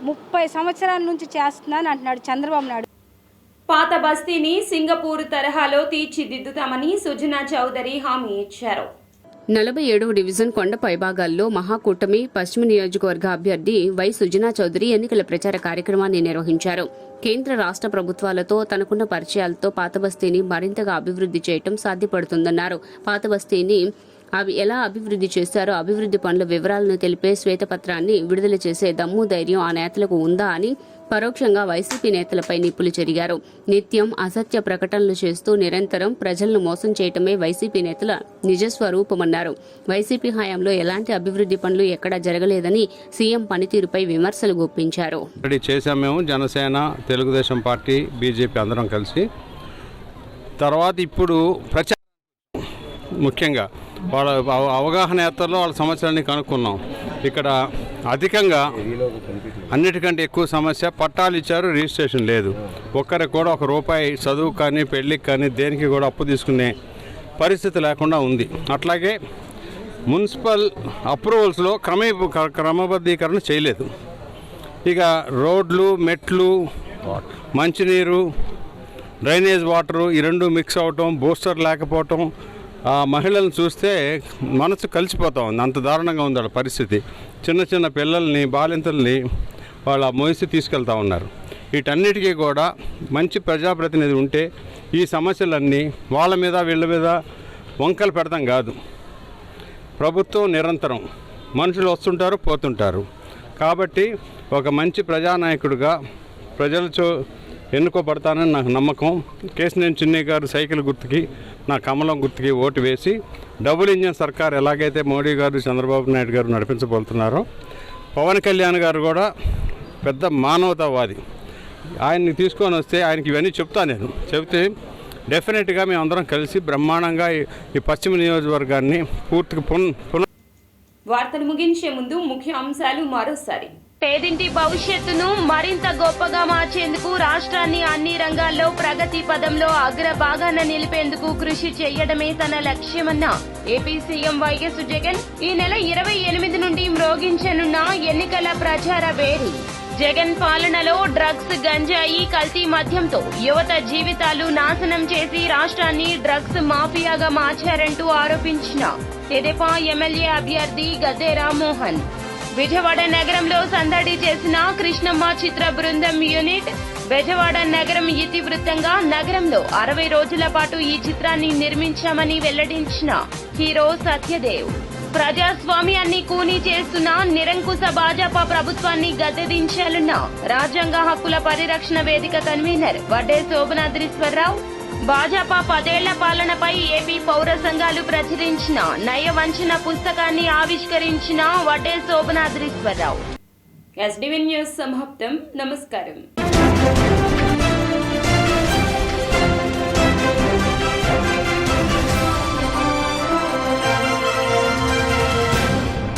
T: 30 సంవత్సరాల నుంచి చేస్తున్నాను అంటున్నాడు చంద్రబాబు నాయుడు.
A: పాత బస్తీని సింగపూర్ తరహాలో తీర్చిదిద్దుతామని సుజనా చౌదరి హామీ ఇచ్చారు.
R: 47వ డివిజన్ కొండ పైభాగాల్లో మహాకూటమి పశ్చిమ నియోజకవర్గ అభ్యర్థి వై సుజనా చౌదరి ఎన్నికల ప్రచార కార్యక్రమాన్ని నిర్వహించారు. కేంద్ర రాష్ట్ర ప్రభుత్వాలతో తనకున్న పరిచయాలతో పాతబస్తీని మరింతగా అభివృద్ధి చేయడం సాధ్యపడుతుందన్నారు. పాతబస్తీని ఎలా అభివృద్ధి చేశారో అభివృద్ధి పనుల వివరాలను తెలిపే శ్వేతపత్రాన్ని విడుదల చేసే దమ్ము ధైర్యం ఆ నేతలకు ఉందా అని పరోక్షంగా వైసీపీ నేతలపై నిప్పులు చెరిగారు. నిత్యం అసత్య ప్రకటనలు చేస్తూ నిరంతరం ప్రజలను మోసం చేయటమే వైసీపీ నేతల నిజస్వరూపమన్నారు. వైసీపీ హయాంలో ఎలాంటి అభివృద్ధి పనులు ఎక్కడా జరగలేదని సీఎం పనితీరుపై విమర్శలు గుప్పించారు.
U: చేశాం మేము జనసేన, తెలుగుదేశం పార్టీ, బీజేపీ అందరం కలిసి. తర్వాత ఇప్పుడు ప్రచారం ముఖ్యంగా వాళ్ళ అవగాహన యాత్రలో వాళ్ళ సమస్యలన్నీ కనుక్కున్నాం. ఇక్కడ అధికంగా అన్నిటికంటే ఎక్కువ సమస్య పట్టాలు ఇచ్చారు, రిజిస్ట్రేషన్ లేదు. ఒక్కరికి కూడా ₹1 చదువు కానీ పెళ్ళికి కానీ దేనికి కూడా అప్పు తీసుకునే పరిస్థితి లేకుండా ఉంది. అట్లాగే మున్సిపల్ అప్రూవల్స్లో క్రమబద్ధీకరణ చేయలేదు. ఇక రోడ్లు, మెట్లు, మంచినీరు, డ్రైనేజ్ వాటరు ఈ రెండు మిక్స్ అవటం, బూస్టర్ లేకపోవటం, మహిళలను చూస్తే మనసు కలిసిపోతా ఉంది. అంత దారుణంగా ఉంది వాళ్ళ పరిస్థితి. చిన్న చిన్న పిల్లల్ని, బాలింతల్ని వాళ్ళ మోసి తీసుకెళ్తా ఉన్నారు. వీటన్నిటికీ కూడా మంచి ప్రజాప్రతినిధి ఉంటే ఈ సమస్యలన్నీ వాళ్ళ మీద వీళ్ళ మీద వంకలు పెడతాం కాదు. ప్రభుత్వం నిరంతరం, మనుషులు వస్తుంటారు పోతుంటారు. కాబట్టి ఒక మంచి ప్రజానాయకుడిగా ప్రజలతో ఎన్నుకోబడతానని నాకు నమ్మకం. కేశినేని చిన్ని గారు సైకిల్ గుర్తుకి, నా కమలం గుర్తుకి ఓటు వేసి డబుల్ ఇంజన్ సర్కార్ ఎలాగైతే మోడీ గారు, చంద్రబాబు నాయుడు గారు నడిపించబోతున్నారో, పవన్ కళ్యాణ్ గారు కూడా పెద్ద మానవతావాది. ఆయన్ని తీసుకొని వస్తే ఆయనకి ఇవన్నీ చెప్తే డెఫినెట్గా మేము అందరం కలిసి బ్రహ్మాండంగా ఈ పశ్చిమ నియోజకవర్గాన్ని పూర్తిగా
A: వార్తలు ముగించే ముందు ముఖ్య అంశాలు మరోసారి.
B: పేదింటి భవిష్యత్తును మరింత గొప్పగా మార్చేందుకు రాష్ట్రాన్ని అన్ని రంగాల్లో ప్రగతి పదంలో అగ్రభాగాన నిలిపేందుకు కృషి చేయడమే తన లక్ష్యమన్న ఏపీ సీఎం వైఎస్ జగన్ ఈ నెల 28 నుండి మ్రోగించనున్న ఎన్నికల ప్రచార వేడి. జగన్ పాలనలో డ్రగ్స్, గంజాయి, కల్తీ మద్యంతో యువత జీవితాలు నాశనం చేసి రాష్ట్రాన్ని డ్రగ్స్ మాఫియాగా మార్చారంటూ ఆరోపించిన తెదేపా ఎమ్మెల్యే అభ్యర్థి గద్దె రామ్మోహన్. బెజవాడ నగరంలో సందడి చేసిన కృష్ణమ్మ చిత్ర బృందం యూనిట్. బెజవాడ నగరం ఇతివృత్తంగా నగరంలో 60 రోజుల పాటు ఈ చిత్రాన్ని నిర్మించామని వెల్లడించిన హీరో సత్యదేవ్. ప్రజాస్వామ్యాన్ని కూనీ చేస్తున్న నిరంకుశ భాజపా ప్రభుత్వాన్ని గద్దెదించాలన్న రాజ్యాంగ హక్కుల పరిరక్షణ వేదిక కన్వీనర్ వడ్డే శోభనాద్రీశ్వరరావు. భాజపా 10 ఏళ్ల పాలనపై ఏపీ పౌర సంఘాలు ప్రచురించిన నయవంచన పుస్తకాన్ని ఆవిష్కరించిన వడ్డే శోభనాద్రీశ్వరరావు.
A: ఎస్డీవీ న్యూస్ సమాప్తం. నమస్కారం.